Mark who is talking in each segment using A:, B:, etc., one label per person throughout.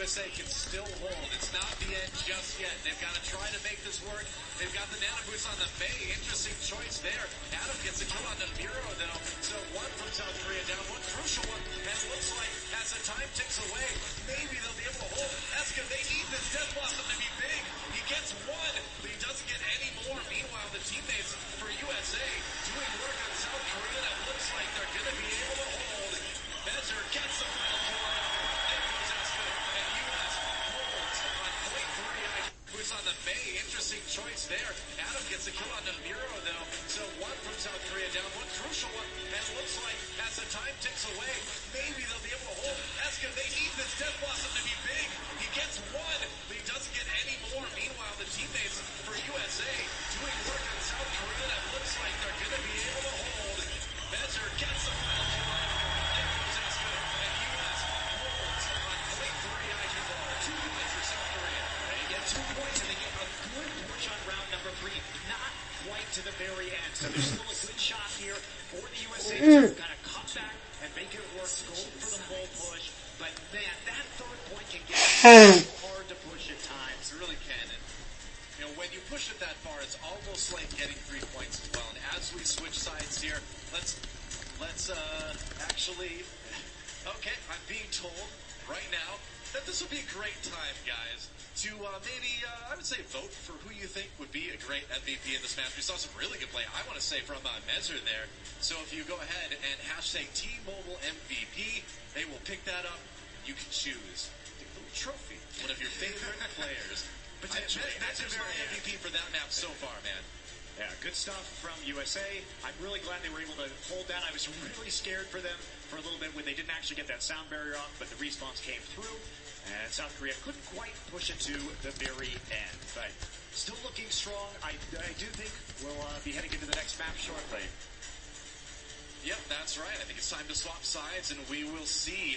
A: USA can still hold. It's not the end just yet. They've got to try to make this work. They've got the nano boots on the Bay. Interesting choice there. Adam gets a kill on the Muro, though. So one from South Korea down. One crucial one. And it looks like as the time ticks away, maybe they'll be able to hold. That's because they need this Death Blossom to be big. He gets one, but he doesn't get any more. Meanwhile, the teammates for USA doing work on South Korea that looks like they're going to be able to hold. Measure gets the final kill. There goes Espen, and US holds on point three. Boots on the Bay. Interesting choice there. Adam gets a kill on the Muro, though. So one from South Korea down. One crucial one. And it looks like as the time ticks away, maybe they'll be able to hold. That's because they need this Death Blossom to be big. He gets one, but he doesn't get any more. Meanwhile, the teammates for USA doing work on South Korea that looks like they're going to be able to hold. Measure gets the final kill. There goes Espen, and US holds on point three. IG ball. 2 points for South Korea.
B: They get 2 points, and they get a good push on round number 3. Not quite to the very end. So there's still a good shot here for the USA to kind of come back and make it work, go for the full push. But man, that third point can get so hard to push at times.
A: It really can. And, you know, when you push it that far, it's almost like getting 3 points as well. And as we switch sides here, let's actually, okay, I'm being told right now that this would be a great time, guys, to maybe, I would say, vote for who you think would be a great MVP in this match. We saw some really good play, I want to say, from Mezer there. So if you go ahead and hashtag T-Mobile MVP, they will pick that up. You can choose a little trophy, one of your favorite players. Potentially. Mezer's my MVP for that map so far, man.
B: Yeah, good stuff from USA. I'm really glad they were able to hold down. I was really scared for them for a little bit when they didn't actually get that sound barrier off, but the respawns came through. And South Korea couldn't quite push it to the very end. But still looking strong. I do think we'll be heading into the next map shortly.
A: Yep, that's right. I think it's time to swap sides, and we will see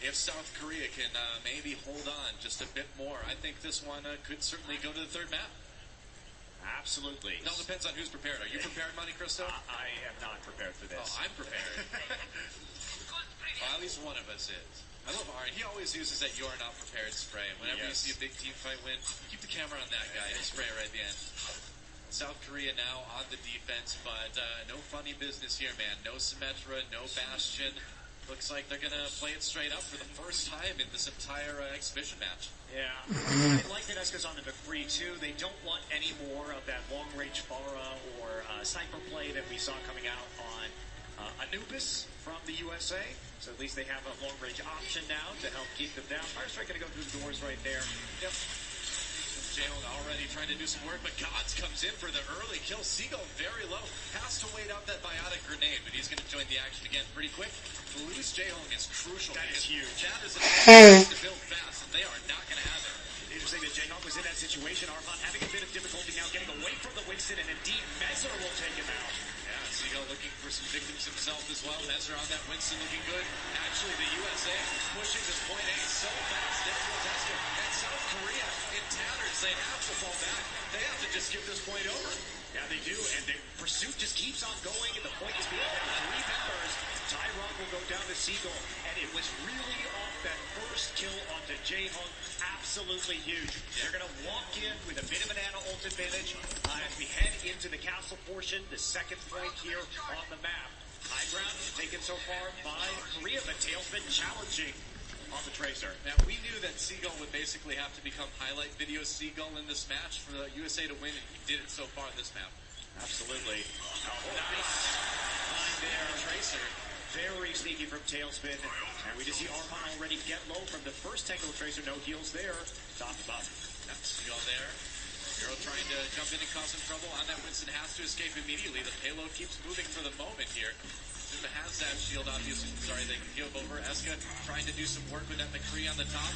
A: if South Korea can maybe hold on just a bit more. I think this one could certainly go to the third map.
B: Absolutely.
A: It all depends on who's prepared. Are you prepared, Monte Cristo?
B: I am not prepared for this.
A: Oh, I'm prepared. Well, at least one of us is. I love Ari. He always uses that "you are not prepared" spray. And whenever you see a big team fight win, keep the camera on that guy. He'll spray it right at the end. South Korea now on the defense, but no funny business here, man. No Symmetra, no Bastion. Looks like they're going to play it straight up for the first time in this entire exhibition match.
B: Yeah. I like that Eska's on the McCree, too. They don't want any more of that long-range Pharah or sniper play that we saw coming out on Anubis from the USA. So at least they have a long-range option now to help keep them down. Firestrike going to go through the doors right there.
A: Yep. Jalen already trying to do some work, but Gods comes in for the early kill. Seagull very low. Has to wait out that biotic grenade, but he's going to join the action again pretty quick. To lose J-Hong is crucial.
B: That is huge.
A: Chad is to build fast, and they are not going to have it.
B: Interesting that J-Hong was in that situation. Armand having a bit of difficulty now getting away from the Winston, and indeed Mezer will take him out.
A: Yeah, Seagull looking for some victims himself as well. Mezer on that Winston looking good. Actually, the USA pushing this point A so fast. There goes Eska. And South Korea in tatters. They have to fall back. They have to just give this point over.
B: Yeah, they do, and the pursuit just keeps on going, and the point is being held. 3 members. Tyron will go down to Seagull, and it was really off that first kill onto J-Hung. Absolutely huge. They're going to walk in with a bit of an ult advantage as we head into the castle portion, the second point here on the map. High ground taken so far by Korea, but Tailspin challenging on the Tracer.
A: Now, we knew that Seagull would basically have to become highlight video Seagull in this match for the USA to win, and he did it so far in this map.
B: Absolutely. Oh, nice find there.
A: Tracer.
B: Very sneaky from Tailspin. And we just see Armand already get low from the first tangle Tracer. No heals there. Top him up.
A: That's Seagull there. Hero trying to jump in and cause some trouble. On that, Winston has to escape immediately. The payload keeps moving for the moment here. Zuma has that shield, obviously. Sorry, they can give over. Eska trying to do some work with that McCree on the top.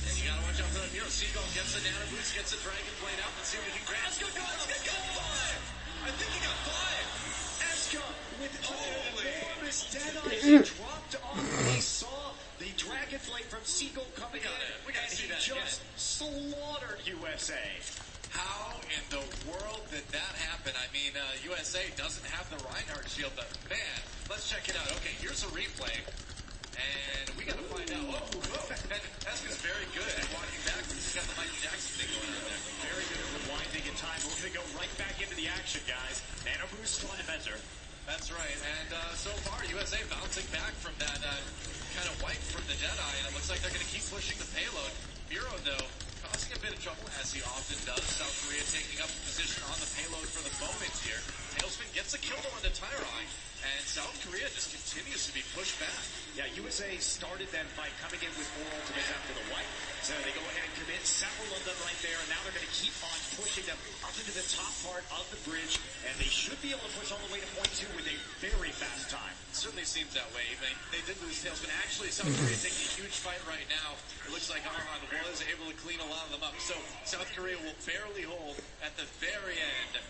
A: And you gotta watch out for that hero. Seagull gets the nano boost, gets the dragon blade out. Let's see what he can grab. Eska got 5! I think he got 5!
B: Eska with enormous dead eyes dropped off. He saw the dragon blade from Seagull coming in, and he just slaughtered USA.
A: How in the world did that happen? I mean, USA doesn't have the Reinhardt shield, but man, let's check it out. Okay, here's a replay, and we gotta find out. whoa. And Eska's very good at walking backwards. He's got the Michael Jackson thing going on there.
B: Very good at rewinding in time. We're going to go right back into the action, guys. Nano boost on Ebenezer.
A: That's right. And so far, USA bouncing back from that kind of wipe from the Jedi, and it looks like they're going to keep pushing the payload. Miro, though, causing a bit of trouble, as he often does. South Korea taking up a position on the payload for the moment here. Tailspin gets a kill though on the Tyron, and South Korea just continues to be pushed back.
B: Yeah, USA started that fight coming in with more ultimates after the wipe. So they go ahead and commit several of them right there, and now they're going to keep on pushing them up into the top part of the bridge, and they should be able to push all the way to point 2 with a very fast time.
A: It certainly seems that way. They did lose Tailspin. Actually, South Korea is taking a huge fight right now. It looks like Arhan was able to clean a lot of them up. So South Korea will barely hold at the very end.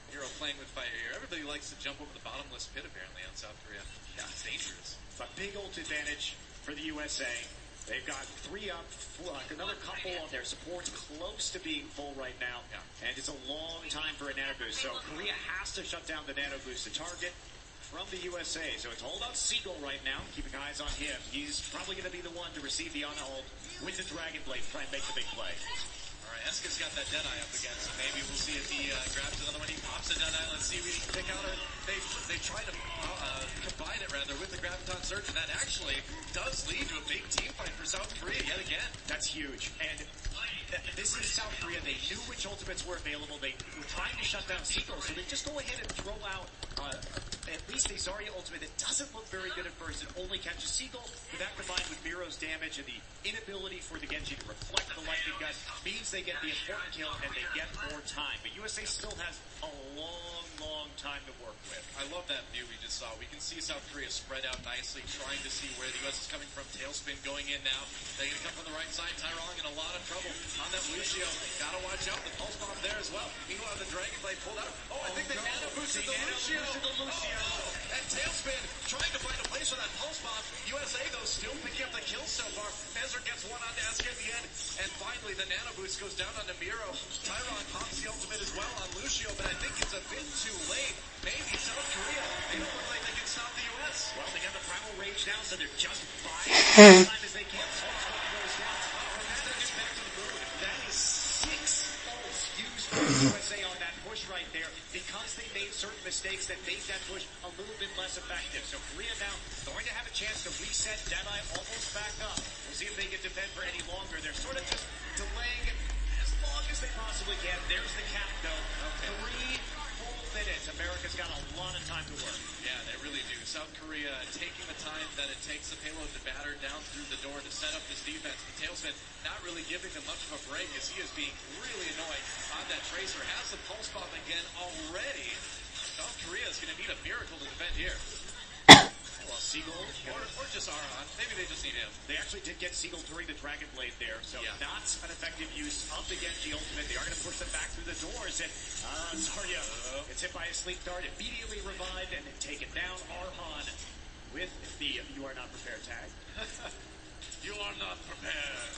A: Hero playing with fire here. Everybody likes to jump over the bottomless pit, apparently, on South Korea. Yeah, it's dangerous.
B: A big ult advantage for the USA. They've got 3 up, another couple of their supports close to being full right now.
A: Yeah.
B: And it's a long time for a nano boost. So Korea has to shut down the nano boost to target from the USA. So it's all about Seagull right now. Keeping eyes on him. He's probably going to be the one to receive the on-hold with the Dragon Blade, try and make the big play.
A: All right, Eska's got that Deadeye up again, so maybe we'll see if he grabs another one. He pops a Deadeye. Let's see if he can pick out they try to combine it, rather, with the Graviton Surge, and that actually does lead to a big team fight for South Korea yet again.
B: That's huge. And this is South Korea. They knew which ultimates were available. They were trying to shut down Seagull, so they just go ahead and throw out at least a Zarya ultimate that doesn't look very good at first. It only catches Seagull, but that combined with Miro's damage and the inability for the Genji to reflect the lightning gun means they get the important kill and they get more time. But USA still has a long time to work with.
A: I love that view we just saw. We can see South Korea spread out nicely, trying to see where the U.S. is coming from. Tailspin going in now. They're going to come from the right side. Tyrong in a lot of trouble on that Lucio. Gotta watch out. The pulse bomb there as well. Meanwhile, the Dragon Blade pulled out. Oh, I think they nano boosted the Lucio. Oh, and Tailspin trying to find a place for that pulse bomb. USA, though, still picking up the kills so far. Ezra gets one on Eska at the end. And finally, the nano boost goes down on Miro. Tyron pops the ultimate as well on Lucio, but I think it's a bit too late. Maybe South Korea, they don't look like they can stop the U.S.
B: Well, they got the primal rage now, so they're just buying as time as they can. That is 6 ults used by the USA on that push right there because they made certain mistakes that made that push a little bit less effective. So Korea now going to have a chance to reset Deadeye almost back up. We'll see if they can defend for any longer. They're sort of just delaying as long as they possibly can. There's the cap, though. 3 full minutes. America's got a lot of time to work.
A: Yeah, they really do. South Korea taking the time that it takes the payload to batter down through the door to set up this defense. But Tailspin not really giving them much of a break as he is being really annoyed on that Tracer. Has the pulse bomb again already. South Korea is going to need a miracle to defend here.
B: Well, Seagull,
A: or just Arhan. Maybe they just need him.
B: They actually did get Seagull during the Dragon Blade there, so not an effective use of the Genji ultimate. They are going to push them back through the doors, and Zarya gets hit by a sleep dart, immediately revived, and then taken down. Arhan with the "You are not prepared" tag.
A: You are not prepared.